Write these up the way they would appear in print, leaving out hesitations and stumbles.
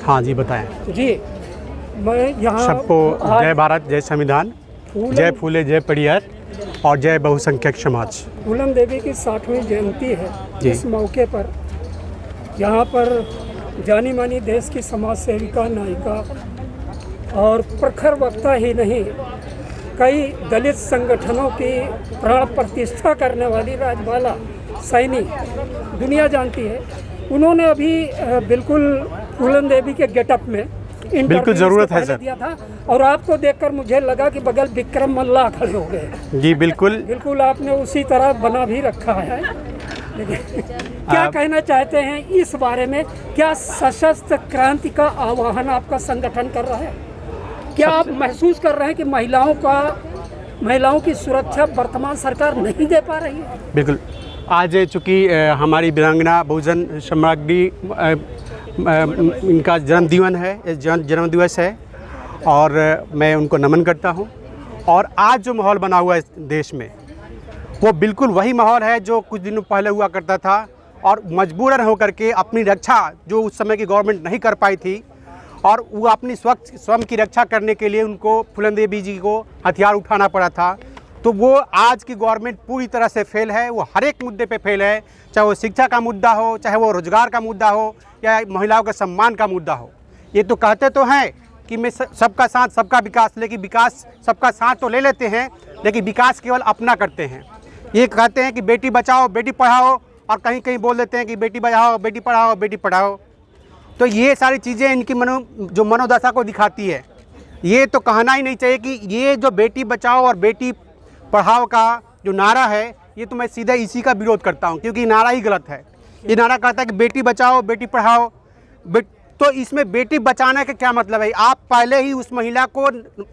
हाँ जी, बताएं जी। मैं यहाँ सबको जय भारत, जय संविधान, जय फूले, जय परिहर और जय बहुसंख्यक समाज। फूलन देवी की 60वीं जयंती है। इस मौके पर यहाँ पर जानी मानी देश की समाज सेविका, नायिका और प्रखर वक्ता ही नहीं, कई दलित संगठनों की प्राण प्रतिष्ठा करने वाली राजबाला सैनी दुनिया जानती है। उन्होंने अभी बिल्कुल फूलन देवी के गेटअप में बिल्कुल ज़रूरत है सर दिया था और आपको देखकर मुझे लगा कि बगल विक्रम मल्ला खड़े हो गए। जी बिल्कुल आपने उसी तरह बना भी रखा है। क्या कहना चाहते हैं इस बारे में? क्या सशस्त्र क्रांति का आह्वान आपका संगठन कर रहा है? क्या आप महसूस कर रहे हैं कि महिलाओं की सुरक्षा वर्तमान सरकार नहीं दे पा रही है? बिल्कुल। आज चूँकि हमारी वीरांगना बहुजन सम्राज्ञी इनका जन्मदिन है, जन्म दिवस है और मैं उनको नमन करता हूं। और आज जो माहौल बना हुआ है देश में, वो बिल्कुल वही माहौल है जो कुछ दिनों पहले हुआ करता था और मजबूरन होकर के अपनी रक्षा जो उस समय की गवर्नमेंट नहीं कर पाई थी और वो अपनी स्वयं की रक्षा करने के लिए उनको फूलन देवी जी को हथियार उठाना पड़ा था। तो वो आज की गवर्नमेंट पूरी तरह से फेल है। वो हर एक मुद्दे पे फेल है, चाहे वो शिक्षा का मुद्दा हो, चाहे वो रोजगार का मुद्दा हो या महिलाओं के सम्मान का मुद्दा हो। ये तो कहते तो हैं कि मैं सबका साथ सबका विकास, लेकिन विकास सबका साथ तो ले लेते हैं लेकिन विकास केवल अपना करते हैं। ये कहते हैं कि बेटी बचाओ बेटी पढ़ाओ और कहीं कहीं बोल देते हैं कि बेटी बचाओ बेटी पढ़ाओ बेटी पढ़ाओ। तो ये सारी चीज़ें इनकी जो मनोदशा को दिखाती है। ये तो कहना ही नहीं चाहिए कि ये जो बेटी बचाओ और बेटी पढ़ाओ का जो नारा है, ये तो मैं सीधे इसी का विरोध करता हूँ क्योंकि नारा ही गलत है। ये नारा कहता है कि बेटी बचाओ बेटी पढ़ाओ, तो इसमें बेटी बचाने का क्या मतलब है? आप पहले ही उस महिला को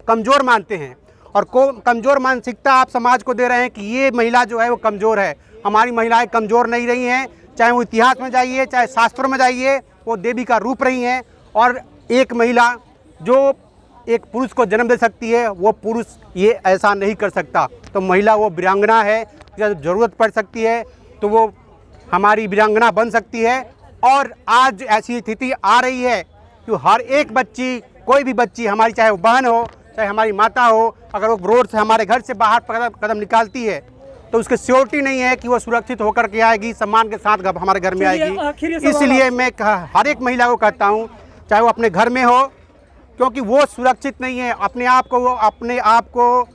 कमज़ोर मानते हैं और कमज़ोर मानसिकता आप समाज को दे रहे हैं कि ये महिला जो है वो कमज़ोर है। हमारी महिलाएं कमज़ोर नहीं रही हैं, चाहे वो इतिहास में जाइए चाहे शास्त्रों में जाइए, वो देवी का रूप रही हैं। और एक महिला जो एक पुरुष को जन्म दे सकती है, वो पुरुष ये ऐसा नहीं कर सकता। तो महिला वो वीरांगना है, जब ज़रूरत पड़ सकती है तो वो हमारी वीरांगना बन सकती है। और आज ऐसी स्थिति आ रही है कि हर एक बच्ची, कोई भी बच्ची हमारी, चाहे वो बहन हो चाहे हमारी माता हो, अगर वो रोड से हमारे घर से बाहर कदम निकालती है तो उसकी सिक्योरिटी नहीं है कि वो सुरक्षित होकर के आएगी, सम्मान के साथ हमारे घर में आएगी। इसलिए मैं हर एक महिला को कहता हूँ, चाहे वो अपने घर में हो, क्योंकि वो सुरक्षित नहीं है। अपने आप को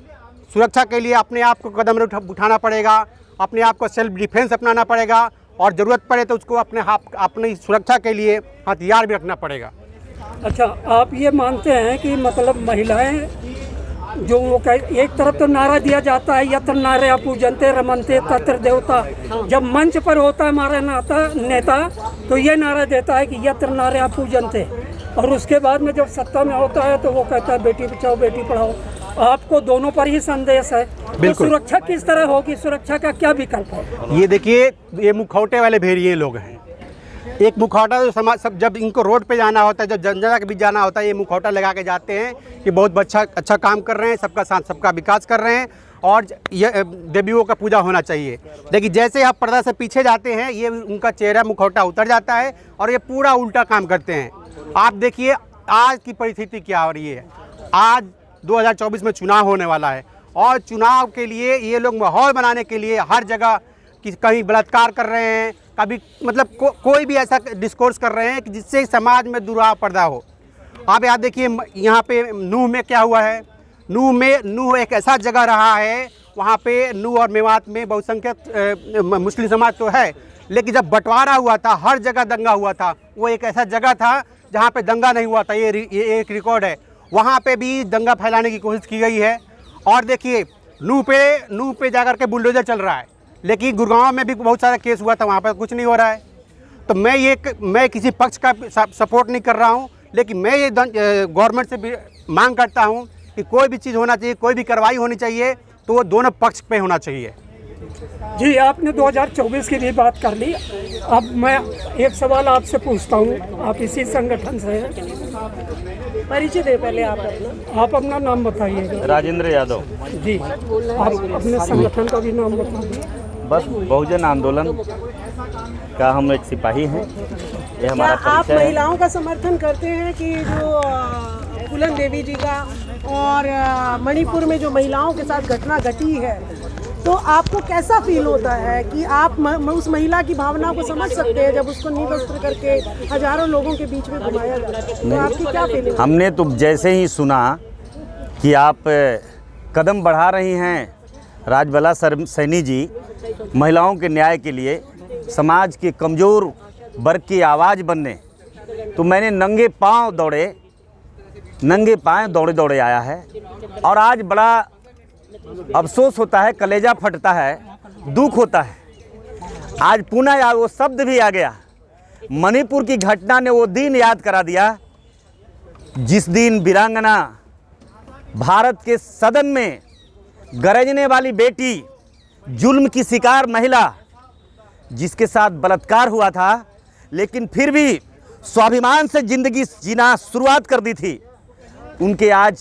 सुरक्षा के लिए अपने आप को कदम उठाना पड़ेगा, अपने आप को सेल्फ डिफेंस अपनाना पड़ेगा और ज़रूरत पड़े तो उसको अपनी सुरक्षा के लिए हथियार भी रखना पड़ेगा। अच्छा, आप ये मानते हैं कि मतलब महिलाएं जो वो एक तरफ तो नारा दिया जाता है यत्र नार्या पूजन्ते रमन्ते तत्र देवता, जब मंच पर होता है हमारा नेता तो ये नारा देता है कि यत्र नार्या पूजन्ते, और उसके बाद में जब सत्ता में होता है तो वो कहता है बेटी बचाओ बेटी पढ़ाओ। आपको दोनों पर ही संदेश है। तो सुरक्षा किस तरह होगी? सुरक्षा का क्या विकल्प है? ये देखिए, ये मुखौटे वाले भेड़िए लोग हैं। एक मुखौटा जो समाज सब, जब इनको रोड पे जाना होता है, जब जनता के बीच जाना होता है, ये मुखौटा लगा के जाते हैं कि बहुत अच्छा काम कर रहे हैं, सबका साथ सबका विकास कर रहे हैं और ये देवियों का पूजा होना चाहिए। लेकिन जैसे आप पर्दा से पीछे जाते हैं, ये उनका चेहरा मुखौटा उतर जाता है और ये पूरा उल्टा काम करते हैं। आप देखिए आज की परिस्थिति क्या हो रही है। आज 2024 में चुनाव होने वाला है और चुनाव के लिए ये लोग माहौल बनाने के लिए हर जगह कहीं बलात्कार कर रहे हैं, कभी मतलब कोई भी ऐसा डिस्कोर्स कर रहे हैं कि जिससे समाज में दुराव पैदा हो। आप याद देखिए, यहाँ पे नूह में क्या हुआ है। नूह एक ऐसा जगह रहा है, वहाँ पे नूह और मेवात में बहुसंख्यक मुस्लिम समाज तो है, लेकिन जब बंटवारा हुआ था हर जगह दंगा हुआ था। वो एक ऐसा जगह था जहाँ पे दंगा नहीं हुआ था, ये एक रिकॉर्ड है। वहाँ पे भी दंगा फैलाने की कोशिश की गई है। और देखिए नूह पे जाकर के बुलडोजर चल रहा है, लेकिन गुड़गांव में भी बहुत सारा केस हुआ था, वहाँ पर कुछ नहीं हो रहा है। तो मैं किसी पक्ष का सपोर्ट नहीं कर रहा हूँ, लेकिन मैं ये गवर्नमेंट से भी मांग करता हूँ कि कोई भी चीज़ होना चाहिए, कोई भी कार्रवाई होनी चाहिए तो वो दोनों पक्ष पे होना चाहिए। जी, आपने 2024 की भी बात कर ली। अब मैं एक सवाल आपसे पूछता हूँ, आप इसी संगठन से हैं, परिचय दे पहले आप अपना नाम बताइएगा। राजेंद्र यादव जी, आप अपने संगठन का भी नाम बताइए। बस बहुजन आंदोलन का हम एक सिपाही हैं। ये हमारा क्या आप परिचय है। महिलाओं का समर्थन करते हैं कि जो फूलन देवी जी का और मणिपुर में जो महिलाओं के साथ घटना घटी है, तो आपको कैसा फील होता है कि आप उस महिला की भावना को समझ सकते हैं जब उसको निवस्त्र करके हजारों लोगों के बीच में घुमाया जाता है, तो आपकी क्या फीलिंग? हमने तो जैसे ही सुना कि आप कदम बढ़ा रही हैं राजबाला सैनी जी महिलाओं के न्याय के लिए, समाज के कमज़ोर वर्ग की आवाज़ बनने, तो मैंने नंगे पाँव दौड़े आया है। और आज बड़ा अफसोस होता है, कलेजा फटता है, दुख होता है। आज पुनः वो शब्द भी आ गया, मणिपुर की घटना ने वो दिन याद करा दिया जिस दिन वीरांगना भारत के सदन में गरजने वाली बेटी, जुल्म की शिकार महिला जिसके साथ बलात्कार हुआ था, लेकिन फिर भी स्वाभिमान से ज़िंदगी जीना शुरुआत कर दी थी, उनके आज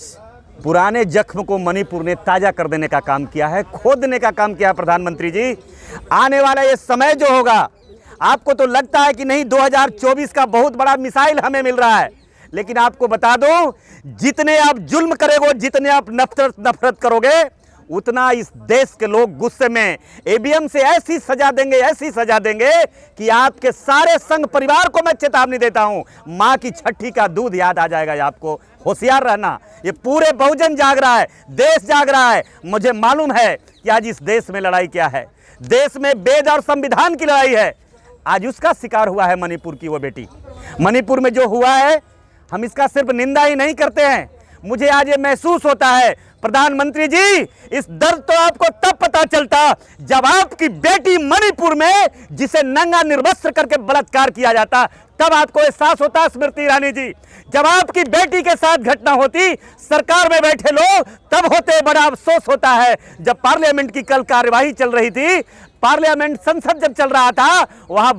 पुराने जख्म को मणिपुर ने ताज़ा कर देने का काम किया है, खोदने का काम किया है। प्रधानमंत्री जी, आने वाला ये समय जो होगा, आपको तो लगता है कि नहीं 2024 का बहुत बड़ा मिसाइल हमें मिल रहा है, लेकिन आपको बता दो, जितने आप जुल्म करोगे, जितने आप नफरत करोगे, उतना इस देश के लोग गुस्से में ईवीएम से ऐसी सजा देंगे कि आपके सारे संघ परिवार को मैं चेतावनी देता हूं, मां की छठी का दूध याद आ जाएगा आपको। होशियार रहना, ये पूरे बहुजन जाग रहा है, देश जाग रहा है। मुझे मालूम है कि आज इस देश में लड़ाई क्या है, देश में वेद और संविधान की लड़ाई है। आज उसका शिकार हुआ है मणिपुर की वो बेटी। मणिपुर में जो हुआ है, हम इसका सिर्फ निंदा ही नहीं करते हैं, मुझे आज ये महसूस होता है प्रधानमंत्री जी, इस दर्द तो आपको तब पता चलता जब आपकी बेटी मणिपुर में, जिसे नंगा निर्वस्त्र करके बलात्कार किया जाता, तब आपको एहसास होता स्मृति ईरानी जी। जब आपकी बेटी के साथ घटना होती, सरकार में बैठे लोग तब होते, बड़ा अफसोस होता है। जब पार्लियामेंट की कल कार्यवाही चल रही थी, पार्लियामेंट संसद जब चल रहा था, वहां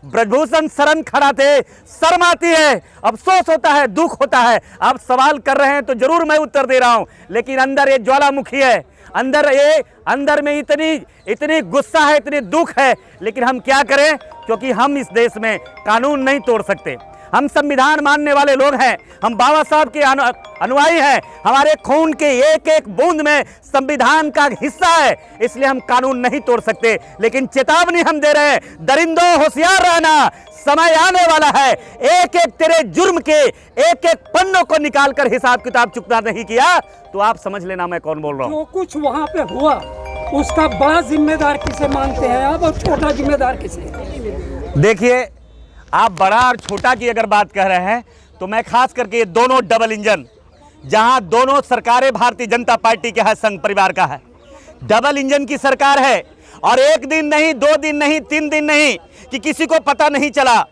ब्रजभूषण शरण खड़ा थे, शर्म आती है, अफसोस होता है, दुख होता है। आप सवाल कर रहे हैं तो जरूर मैं उत्तर दे रहा हूं, लेकिन अंदर ये ज्वालामुखी है, अंदर में इतनी गुस्सा है, इतनी दुख है, लेकिन हम क्या करें, क्योंकि हम इस देश में कानून नहीं तोड़ सकते। हम संविधान मानने वाले लोग हैं, हम बाबा साहब के अनुयायी हैं, हमारे खून के एक एक बूंद में संविधान का हिस्सा है, इसलिए हम कानून नहीं तोड़ सकते। लेकिन चेतावनी हम दे रहे हैं, दरिंदों होशियार रहना, समय आने वाला है, एक एक तेरे जुर्म के एक एक पन्नों को निकालकर हिसाब किताब चुकता नहीं किया तो आप समझ लेना मैं कौन बोल रहा हूँ। जो कुछ वहाँ पे हुआ उसका बड़ा जिम्मेदार किसे मानते हैं आप, और छोटा जिम्मेदार किसे? देखिए, आप बड़ा और छोटा की अगर बात कह रहे हैं तो मैं खास करके ये दोनों डबल इंजन, जहां दोनों सरकारें भारतीय जनता पार्टी के है, संघ परिवार का है, डबल इंजन की सरकार है, और एक दिन नहीं, 2 दिन नहीं, 3 दिन नहीं कि किसी को पता नहीं चला,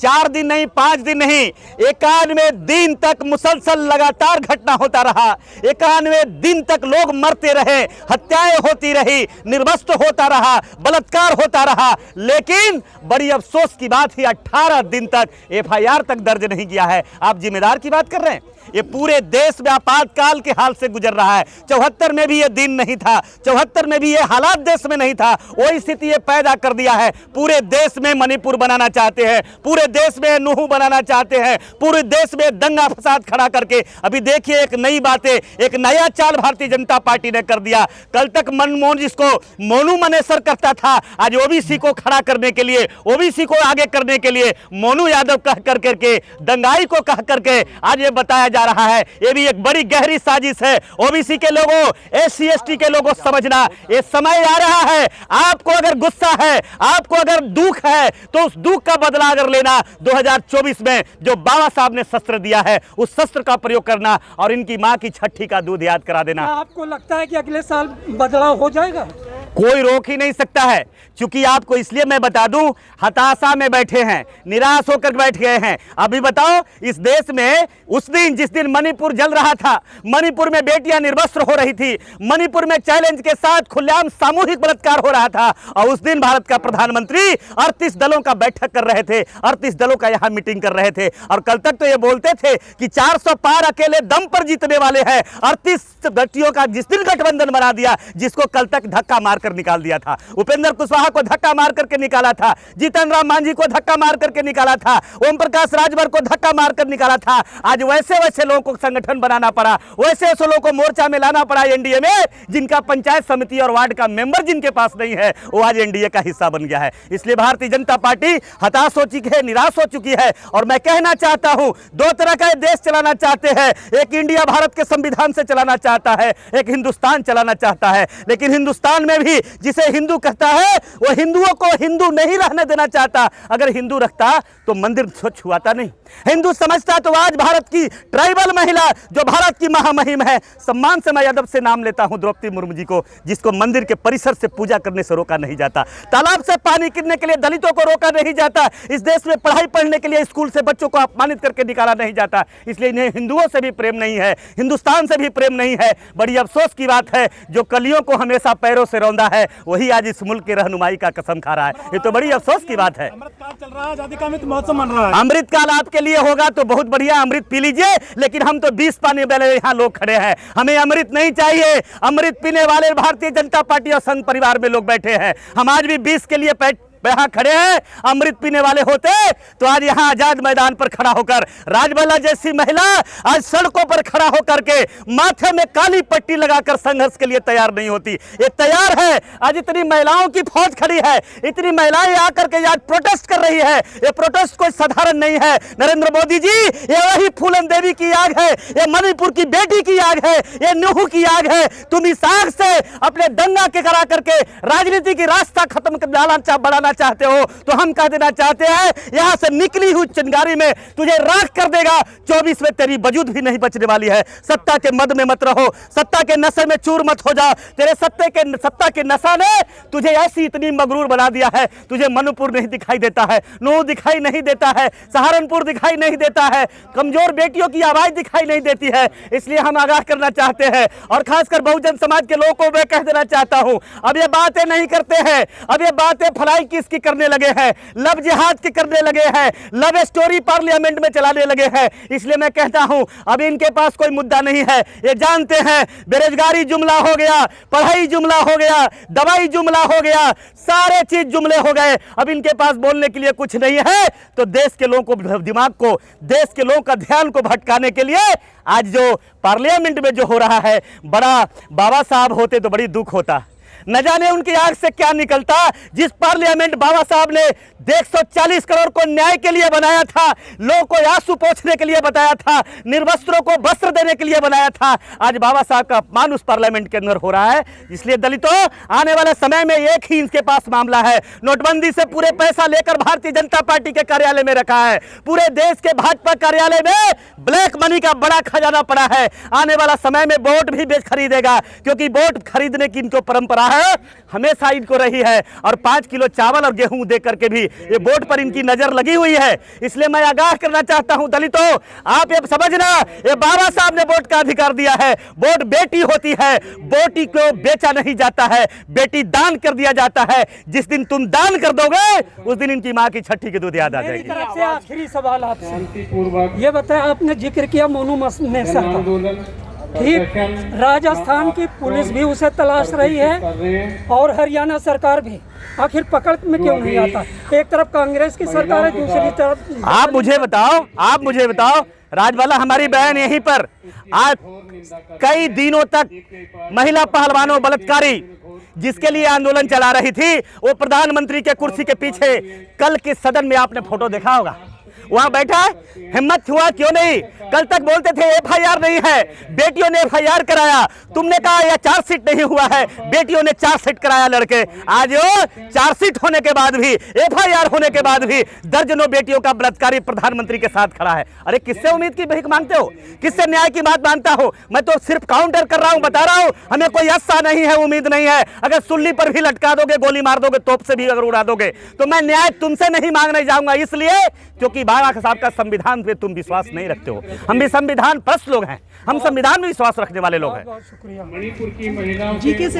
4 दिन नहीं, 5 दिन नहीं, 91 दिन तक मुसलसल लगातार घटना होता रहा, 91 दिन तक लोग मरते रहे, हत्याएं होती रही, निर्वस्त्र होता रहा, बलात्कार होता रहा, लेकिन बड़ी अफसोस की बात है 18 दिन तक एफआईआर तक दर्ज नहीं किया है। आप जिम्मेदार की बात कर रहे हैं, ये पूरे देश में आपातकाल के हाल से गुजर रहा है। 74 में भी ये दिन नहीं था, 74 में भी ये हालात देश में नहीं था, वो स्थिति ये पैदा कर दिया है। पूरे देश में मणिपुर बनाना चाहते हैं, पूरे देश में नूहू बनाना चाहते हैं, पूरे देश में दंगा फसाद खड़ा करके। अभी देखिए, एक नई बातें, एक नया चाल भारतीय जनता पार्टी ने कर दिया। कल तक मनमोहन जिसको मोनू मनेसर करता था, आज ओबीसी को खड़ा करने के लिए, ओबीसी को आगे करने के लिए मोनू यादव कह करके, दंगाई को कह करके आज ये बताया जा रहा है। ये भी एक बड़ी गहरी साजिश है। ओबीसी के लोगों, एससी एसटी के लोगों, समझना ये समय आ रहा है। आपको अगर गुस्सा है, आपको अगर दुख है, तो उस दुख का बदला अगर लेना, 2024 में जो बाबा साहब ने शस्त्र दिया है, उस शस्त्र का प्रयोग करना और इनकी मां की छठी का दूध याद करा देना। आपको लगता है कि अगले साल बदलाव हो जाएगा? कोई रोक ही नहीं सकता है, क्योंकि आपको इसलिए मैं बता दूं, हताशा में बैठे हैं, निराश होकर बैठ गए हैं। अभी बताओ, इस देश में उस दिन जिस दिन मणिपुर जल रहा था, मणिपुर में बेटियां निर्वस्त्र हो रही थी, मणिपुर में चैलेंज के साथ खुलेआम सामूहिक बलात्कार हो रहा था, और उस दिन भारत का प्रधानमंत्री 38 दलों का बैठक कर रहे थे, 38 दलों का यहां मीटिंग कर रहे थे, और कल तक तो ये बोलते थे कि 400 पार अकेले दम पर जीतने वाले हैं। 38 व्यक्तियों का जिस दिन गठबंधन बना दिया, जिसको कल तक धक्का मार कर निकाल दिया था, उपेंद्र कुशवाहा को धक्का मार करके निकाला था, जीतन राम मांझी को धक्का मार करके निकाला था, ओम प्रकाश राजभर को धक्का मार कर निकाला था। आज वैसे वैसे लोगों को संगठन बनाना पड़ा, वैसे वैसे लोगों को मोर्चा में लाना पड़ा एनडीए में, जिनका पंचायत समिति और वार्ड का मेंबर जिनके पास नहीं है, वो आज एनडीए का हिस्सा बन गया है। इसलिए भारतीय जनता पार्टी हताश हो चुकी है, निराश हो चुकी है। और मैं कहना चाहता हूं, दो तरह का देश चलाना चाहते हैं, एक इंडिया भारत के संविधान से चलाना चाहता है, एक हिंदुस्तान चलाना चाहता है। लेकिन हिंदुस्तान में भी जिसे हिंदू कहता है वो हिंदुओं को हिंदू नहीं रहने देना चाहता। अगर हिंदू रखता तो मंदिर स्वच्छ हुआता नहीं। हिंदू समझता तो आज भारत की ट्राइबल महिला जो भारत की महामहिम है, सम्मान से मैं अदब से नाम लेता हूं द्रौपदी मुर्मू जी को, जिसको मंदिर के परिसर से पूजा करने से रोका नहीं जाता, तालाब से पानी गिरने के लिए दलितों को रोका नहीं जाता, इस देश में पढ़ाई पढ़ने के लिए स्कूल से बच्चों को अपमानित करके निकाला नहीं जाता। इसलिए इन्हें हिंदुओं से भी प्रेम नहीं है, हिंदुस्तान से भी प्रेम नहीं है। बड़ी अफसोस की बात है, जो कलियों को हमेशा पैरों से रौंदा है वही आज इस मुल्क की रहनुमाई का कसम खा रहा है। ये तो बड़ी अफसोस की बात है। अमृतकाल चल रहा है, आजादी का अमृत महोत्सव मन रहा है। अमृतकाल आपके लिए होगा तो बहुत बढ़िया, अमृत पी लीजिए, लेकिन हम तो 20 पाने वाले यहाँ लोग खड़े हैं, हमें अमृत नहीं चाहिए। अमृत पीने वाले भारतीय जनता पार्टी और संघ परिवार में लोग बैठे हैं, हम आज भी 20 के लिए यहाँ खड़े हैं। अमृत पीने वाले होते तो आज यहाँ आजाद मैदान पर खड़ा होकर राजबाला जैसी महिला आज सड़कों पर खड़ा होकर के माथे में काली पट्टी लगाकर संघर्ष के लिए तैयार नहीं होती। ये तैयार है। आज इतनी महिलाओं की फौज खड़ी है, इतनी महिलाएं आकर के आज प्रोटेस्ट कर रही है। ये प्रोटेस्ट कोई साधारण नहीं है। नरेंद्र मोदी जी, ये वही फूलन देवी की आग है, ये मणिपुर की बेटी की आग है, ये नुहू की आग है। तुम इस आग से अपने दंगा के करा करके राजनीति की रास्ता खत्म कर बढ़ाना चाहते हो तो हम कह देना चाहते हैं, यहां से निकली हुई चिंगारी में तुझे राख कर देगा। 24 में तेरी वजूद भी नहीं बचने वाली है। सत्ता के मद में मत रहो, सत्ता के नशे में चूर मत हो जाओ। तेरे सत्ता के नशा ने तुझे ऐसी इतनी मगरूर बना दिया है, तुझे मणिपुर नहीं दिखाई देता है, नूह दिखाई नहीं देता है, सहारनपुर दिखाई नहीं देता है, कमजोर बेटियों की आवाज दिखाई नहीं देती है। इसलिए हम आगाह करना चाहते हैं और खासकर बहुजन समाज के लोगों को मैं कह देना चाहता हूं, अब ये बातें नहीं करते हैं, अब ये बातें फलाई किसकी करने लगे हैं, लव जिहाद की करने लगे हैं, लव स्टोरी पार्लियामेंट में चलाने लगे हैं। इसलिए मैं कहता हूं अब इनके पास कोई मुद्दा नहीं है। ये जानते हैं बेरोजगारी जुमला हो गया, पढ़ाई जुमला हो गया, दवाई जुमला हो गया, सारे चीज जुमले हो गए। अब इनके पास बोलने के लिए कुछ नहीं है। तो देश के लोगों को दिमाग को, देश के लोगों का ध्यान को भटकाने के लिए आज जो पार्लियामेंट में जो हो रहा है, बड़ा बाबा साहब होते तो बड़ी दुख होता। न जाने उनकी आंख से क्या निकलता। जिस पार्लियामेंट बाबा साहब ने 140 करोड़ को न्याय के लिए बनाया था, लोगों को आंसू पोंछने के लिए बताया था, निर्वस्त्रों को वस्त्र देने के लिए बनाया था, आज बाबा साहब का अपमान उस पार्लियामेंट के अंदर हो रहा है। इसलिए दलितों, आने वाले समय में एक ही इनके पास मामला है। नोटबंदी से पूरे पैसा लेकर भारतीय जनता पार्टी के कार्यालय में रखा है। पूरे देश के भाजपा कार्यालय में ब्लैक मनी का बड़ा खजाना पड़ा है। आने वाला समय में वोट भी बेच खरीदेगा, क्योंकि वोट खरीदने की इनको परंपरा हमेशा इनको रही है। और 5 किलो चावल और गेहूं दे करके भी ये वोट पर इनकी नजर लगी हुई है। इसलिए मैं आगाह करना चाहता हूं दलितों, आप ये समझना, ये बाबा साहब ने वोट का अधिकार दिया है। वोट बेटी होती है, बेटी को बेचा नहीं जाता है, बेटी दान कर दिया जाता है। जिस दिन तुम दान कर दोगे उस दिन इनकी माँ की छठी की दूध याद आ जाएगी। मेरी तरफ से आखिरी सवाल आपसे ये बताया, आपने जिक्र किया मोनू मनेसर का, ठीक, राजस्थान की पुलिस भी उसे तलाश रही है और हरियाणा सरकार भी, आखिर पकड़ में क्यों नहीं आता? एक तरफ कांग्रेस की सरकार है, दूसरी तरफ आप मुझे बताओ राजबाला हमारी बहन यहीं पर आज कई दिनों तक महिला पहलवानों बलात्कारी जिसके लिए आंदोलन चला रही थी, वो प्रधानमंत्री के कुर्सी के पीछे कल के सदन में आपने फोटो देखा होगा, वहां बैठा है। हिम्मत हुआ क्यों नहीं? कल तक बोलते थे एफआईआर नहीं है, बेटियों ने एफआईआर कराया। तुमने कहा यह चार्जशीट नहीं हुआ है, बेटियों ने चार्जशीट कराया लड़के। आज चार्जशीट होने के बाद भी, एफआईआर होने के बाद भी दर्जनों बेटियों का बलात्कारी प्रधानमंत्री के साथ खड़ा है। अरे किससे उम्मीद की भीख मांगते हो? किससे न्याय की बात मांगता हो? मैं तो सिर्फ काउंटर कर रहा हूं, बता रहा हूं, हमें कोई आशा नहीं है, उम्मीद नहीं है। अगर सुल्ली पर भी लटका दोगे, गोली मार दोगे, तोप से भी अगर उड़ा दोगे, तो मैं न्याय तुमसे नहीं मांगने जाऊंगा, इसलिए क्योंकि बाबा साहब का संविधान पे तुम विश्वास नहीं रखते हो। हम भी संविधान परस्त लोग हैं, हम संविधान में विश्वास रखने वाले लोग हैं। बहुत शुक्रिया। मणिपुर की महिलाओं जीके से